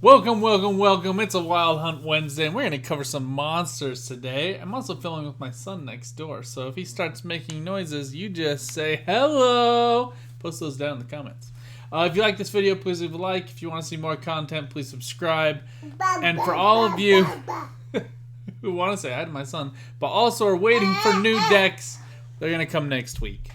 Welcome, welcome, welcome. It's a Wild Hunt Wednesday, and we're going to cover some monsters today. I'm also filming with my son next door, so if he starts making noises, you just say hello. Post those down in the comments. If you like this video, please leave a like. If you want to see more content, please subscribe. And for all of you who want to say hi to my son, but also are waiting for new decks, they're going to come next week.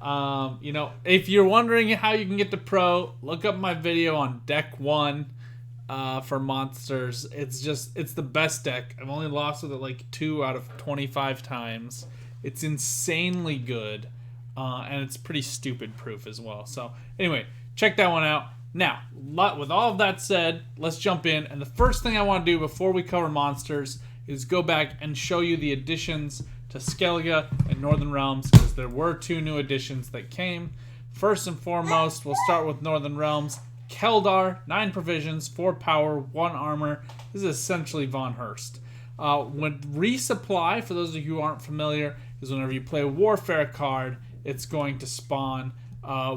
If you're wondering how you can get to Pro, look up my video on Deck 1. For monsters. It's the best deck. I've only lost with it like 2 out of 25 times. It's insanely good, and it's pretty stupid proof as well. So anyway, check that one out. Now, with all of that said, let's jump in. And the first thing I want to do before we cover monsters is go back and show you the additions to Skellige and Northern Realms, because there were 2 new additions that came. First and foremost, we'll start with Northern Realms. Keldar, 9 provisions, 4 power, 1 armor. This is essentially Von Hurst. When resupply, for those of you who aren't familiar, is whenever you play a Warfare card, it's going to spawn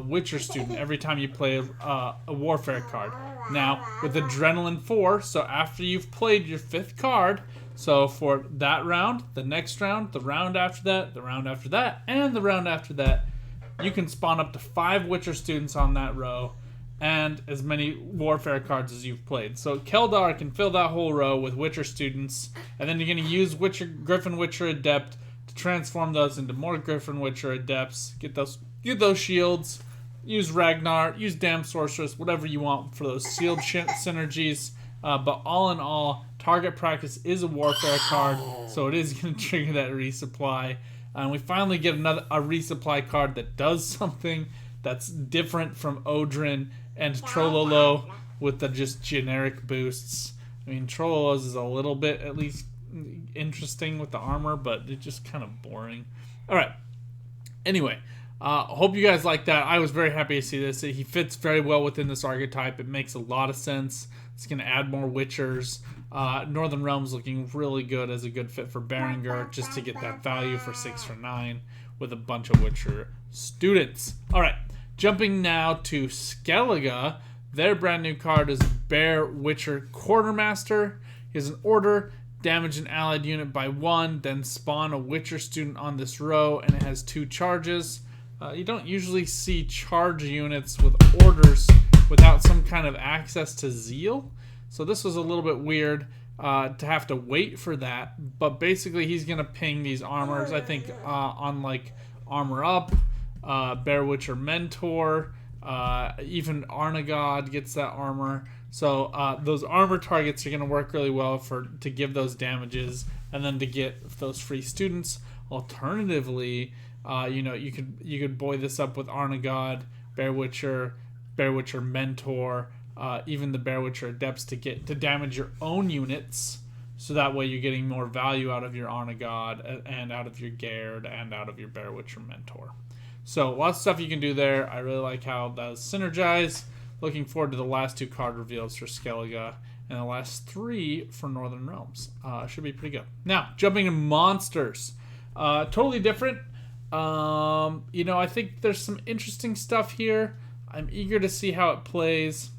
Witcher Student every time you play a Warfare card. Now, with Adrenaline 4, so after you've played your 5th card, so for that round, the next round, the round after that, the round after that, and the round after that, you can spawn up to 5 Witcher Students on that row, and as many Warfare cards as you've played. So Keldar can fill that whole row with Witcher Students, and then you're going to use Griffin Witcher Adept to transform those into more Griffin Witcher Adepts. Get those shields, use Ragnar, use Damn Sorceress, whatever you want for those sealed synergies. But all in all, Target Practice is a Warfare card, so it is going to trigger that resupply. And we finally get a resupply card that does something that's different from Odrin and Trololo with the just generic boosts. I mean, Trololo's is a little bit at least interesting with the armor, but it's just kind of boring. Alright. Anyway, hope you guys like that. I was very happy to see this. He fits very well within this archetype. It makes a lot of sense. It's going to add more Witchers. Northern Realms looking really good as a good fit for Berengar, just to get that value for 6 for 9 with a bunch of Witcher students. Alright. Jumping now to Skellige, their brand new card is Bear Witcher Quartermaster. He has an order, damage an allied unit by 1, then spawn a Witcher student on this row, and it has 2 charges. You don't usually see charge units with orders without some kind of access to Zeal, so this was a little bit weird to have to wait for that, but basically he's going to ping these armors, I think, on like Armor Up, Bear Witcher Mentor, even Arnagod gets that armor. So those armor targets are going to work really well to give those damages and then to get those free students. Alternatively, you could buoy this up with Arnagod, Bear Witcher Mentor, even the Bear Witcher Adepts to damage your own units. So that way you're getting more value out of your Arnagod and out of your Gerd and out of your Bear Witcher Mentor. So lots of stuff you can do there. I really like how that synergize. Looking forward to the last 2 card reveals for Skellige and the last 3 for Northern Realms. Should be pretty good. Now, jumping to monsters. Totally different. I think there's some interesting stuff here. I'm eager to see how it plays.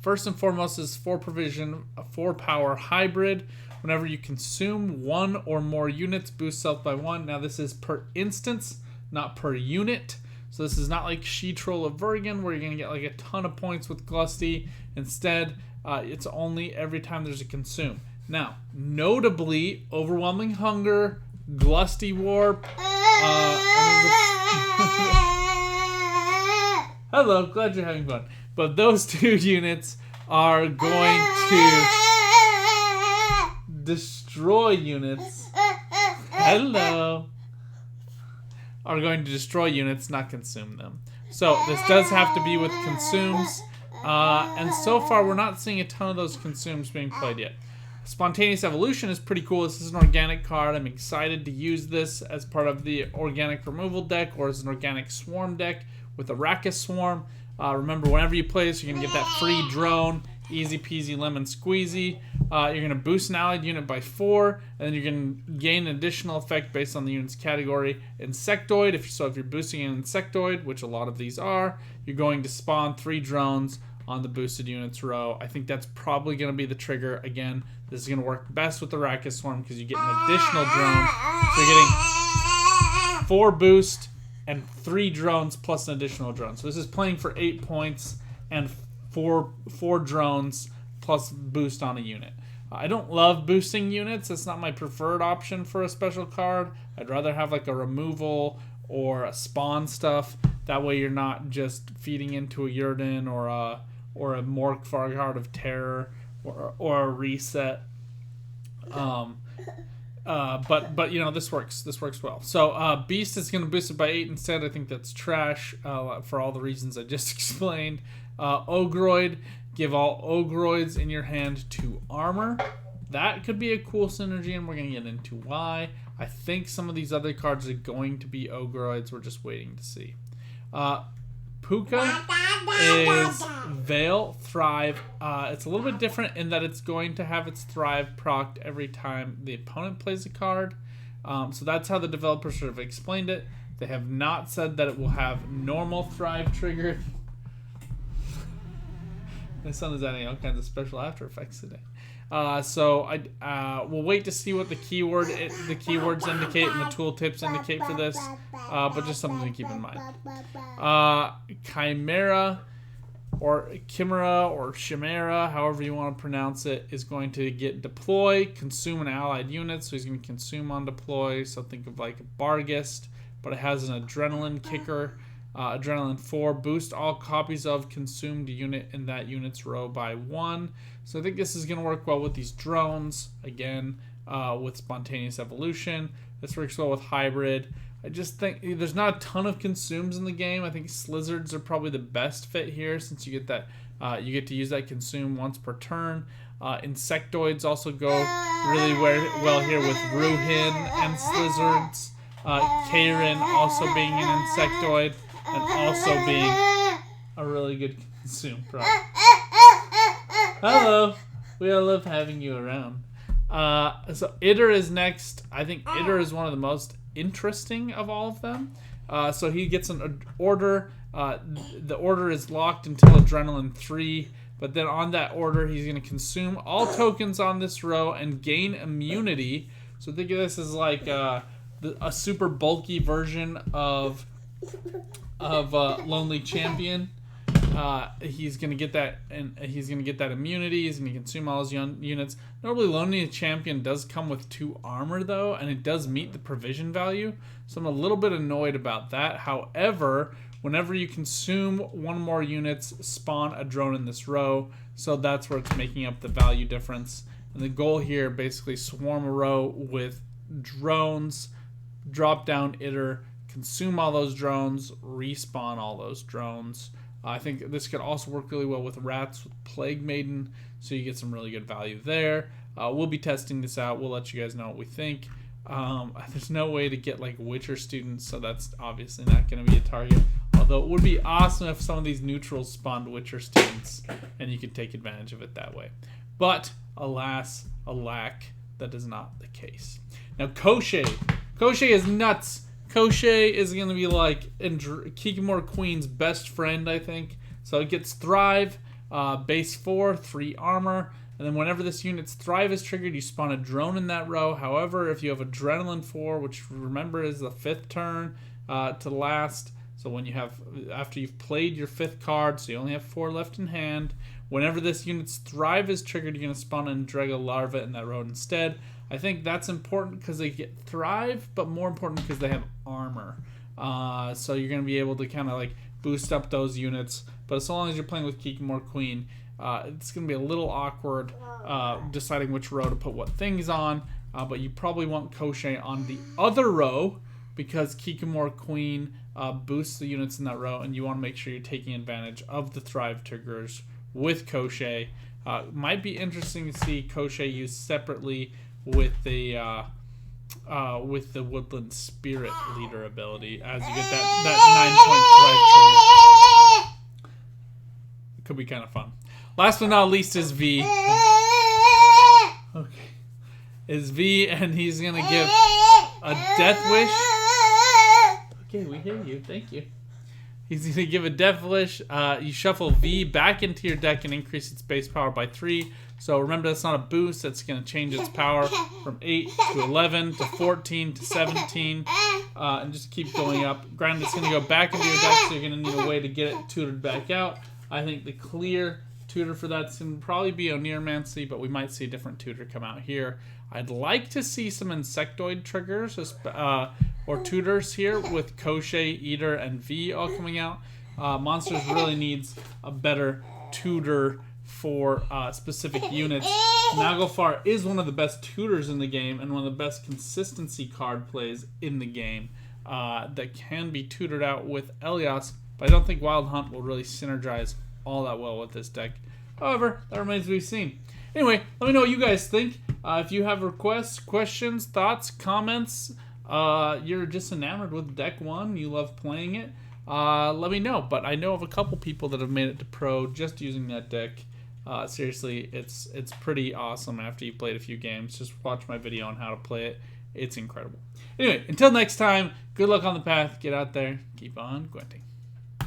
First and foremost is 4 provision, a 4 power hybrid. Whenever you consume 1 or more units, boost self by 1. Now this is per instance, not per unit. So this is not like She-Troll of Vergen where you're going to get like a ton of points with Glusty. Instead, it's only every time there's a consume. Now, notably, Overwhelming Hunger, Glusty Warp, hello, glad you're having fun. But those 2 units are going to destroy units. Hello. Are going to destroy units, not consume them. So this does have to be with consumes. And so far, we're not seeing a ton of those consumes being played yet. Spontaneous Evolution is pretty cool. This is an organic card. I'm excited to use this as part of the organic removal deck or as an organic swarm deck with Arrakis Swarm. Remember, whenever you play this, you're going to get that free drone. Easy peasy lemon squeezy. You're going to boost an allied unit by 4, and then you're going to gain an additional effect based on the unit's category. Insectoid, if you're boosting an Insectoid, which a lot of these are, you're going to spawn 3 drones on the boosted units row. I think that's probably going to be the trigger. Again, this is going to work best with the Racket Swarm because you get an additional drone. So you're getting 4 boost and 3 drones plus an additional drone. So this is playing for 8 points and 4 drones plus boost on a unit. I don't love boosting units. It's not my preferred option for a special card. I'd rather have like a removal or a spawn stuff. That way you're not just feeding into a Yurden or a Mork Fargard of Terror or a reset. But you know, this works. This works well. So Beast is going to boost it by 8 instead. I think that's trash for all the reasons I just explained. Ogroid, give all Ogroids in your hand 2 armor. That could be a cool synergy, and we're going to get into why. I think some of these other cards are going to be Ogroids. We're just waiting to see. Puka is Veil, Thrive. It's a little bit different in that it's going to have its Thrive procced every time the opponent plays a card. So that's how the developers sort of explained it. They have not said that it will have normal Thrive triggered. My son is adding all kinds of special After Effects today. So we'll wait to see what the keywords indicate and the tooltips indicate for this, but just something to keep in mind. Chimera or Chimera, however you want to pronounce it, is going to get deploy, consume an allied unit, so he's going to consume on deploy, so think of like a Barghest, but it has an adrenaline kicker. Adrenaline 4, boost all copies of consumed unit in that unit's row by 1. So I think this is going to work well with these drones. Again, with spontaneous evolution. This works well with hybrid. I just think there's not a ton of consumes in the game. I think Slizzards are probably the best fit here since you get that you get to use that consume once per turn. Insectoids also go really well here with Ruhin and Slizzards. Karen also being an Insectoid. And also being a really good consume product. Hello. We all love having you around. So Itter is next. I think Itter is one of the most interesting of all of them. So he gets an order. The order is locked until Adrenaline 3. But then on that order, he's going to consume all tokens on this row and gain immunity. So think of this as like a super bulky version of Lonely Champion. He's gonna get that, and he's gonna get that immunity. He's gonna consume all his units. Normally, Lonely Champion does come with 2 armor though, and it does meet the provision value. So I'm a little bit annoyed about that. However, whenever you consume 1 more units, spawn a drone in this row. So that's where it's making up the value difference. And the goal here, basically, swarm a row with drones, drop down Itter, consume all those drones, respawn all those drones. I think this could also work really well with rats, with Plague Maiden, so you get some really good value there. We'll be testing this out. We'll let you guys know what we think. There's no way to get like Witcher students, so that's obviously not going to be a target. Although it would be awesome if some of these neutrals spawned Witcher students, and you could take advantage of it that way. But alas, alack, that is not the case. Now Koshei is nuts. Koshei is going to be like Kikimor Queen's best friend, I think. So it gets Thrive, base 4, 3 armor, and then whenever this unit's Thrive is triggered, you spawn a drone in that row. However, if you have Adrenaline 4, which remember is the 5th turn to last, so when you have, after you've played your 5th card, so you only have 4 left in hand, whenever this unit's Thrive is triggered, you're going to spawn an Andrega Larva in that row instead. I think that's important because they get Thrive, but more important because they have armor. So you're going to be able to kind of like boost up those units. But as long as you're playing with Kikimor Queen, it's going to be a little awkward deciding which row to put what things on. But you probably want Koshei on the other row because Kikimor Queen boosts the units in that row, and you want to make sure you're taking advantage of the Thrive triggers with Koshei. Might be interesting to see Koshei used separately with the Woodland Spirit Leader ability, as you get that 9-point Thrive trigger. It could be kind of fun. Last but not least is V. Okay, is V, and he's gonna give a Death Wish. Okay, we hear you. Thank you. He's going to give a Devilish. You shuffle V back into your deck and increase its base power by 3. So remember, that's not a boost. That's going to change its power from 8 to 11 to 14 to 17. And just keep going up. Granted, it's going to go back into your deck, so you're going to need a way to get it tutored back out. I think the clear tutor for that's going to probably be Oneiromancy, but we might see a different tutor come out here. I'd like to see some Insectoid triggers or tutors here with Crochet, Eater, and V all coming out. Monsters really needs a better tutor for specific units. Naglfar is one of the best tutors in the game and one of the best consistency card plays in the game that can be tutored out with Elias, but I don't think Wild Hunt will really synergize all that well with this deck. However, that remains to be seen. Anyway, let me know what you guys think. If you have requests, questions, thoughts, comments, you're just enamored with deck 1, you love playing it, let me know. But I know of a couple people that have made it to pro just using that deck. Seriously, it's pretty awesome after you've played a few games. Just watch my video on how to play it. It's incredible. Anyway, until next time, good luck on the path. Get out there. Keep on Gwenting.